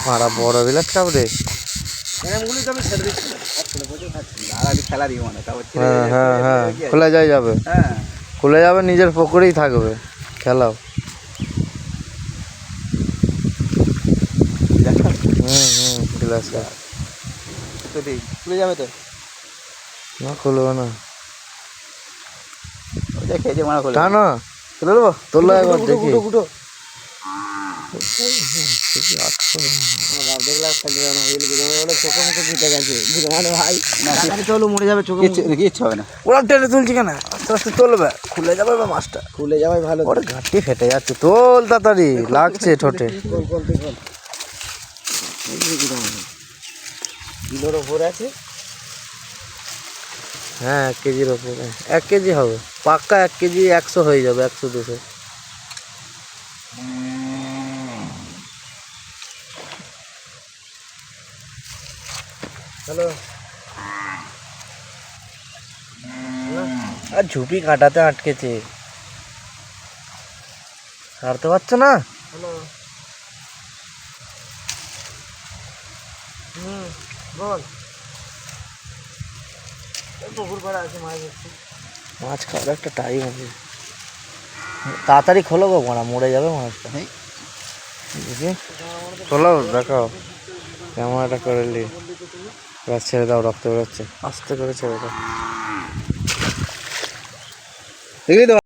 মারা বড় বিলাস কাপ রে। এরমগুলি তো আমি ছেড়ে দিচ্ছি না, আর ছেলে বসে থাকছি আর আমি খেলা দিব না, তারপর হ্যাঁ হ্যাঁ হ্যাঁ, খোলা যাবে। হ্যাঁ খুলে যাবে, নিজের পুকুরেই থাকবে, খেলাও। বিলাস কাপ তো দিই খুলে যাবে তো না, খুলবে না। দেখে যে মারা খুলে তা না, খুলে দেবো, তোলা একবার দেখি। গুটো গুটো চোখে মুখে ঘুটে গেছে ভাই, চলো মরে যাবে, চোখে ইচ্ছে হবে না। ওরা টেনে তুলছি কেন? আস্তে আস্তে তোলবে, খুলে যাবে বা মাছটা। খুলে যাবে ভালো, ওর ঘাটটি ফেটে যাচ্ছে, তোল তাড়াতাড়ি, লাগছে ঠোঁটে। কিলোর ওপর আছে। হ্যাঁ 1 কেজির ওপরে, 1 কেজি হবে পাক্কা, 1 কেজি 100 হয়ে যাবে, 100-200। হ্যালো, আর ঝুপি কাটাতে আটকেছে, ছাড়তে পারছো না। হ্যালো, বল। পুকুর পাড়া আছে, মাছ ধরছি। মাছ খাওয়ার একটা টাইম আছে, তাড়াতাড়ি খোলো গো, মারা মরে যাবে মাছটা। দেখি খোলো, দেখাও ক্যামেরাটা করে নি। এবার ছেড়ে দাও, রক্ত বেরোচ্ছে, আস্তে করে ছেড়ে দাও। দেখি তো।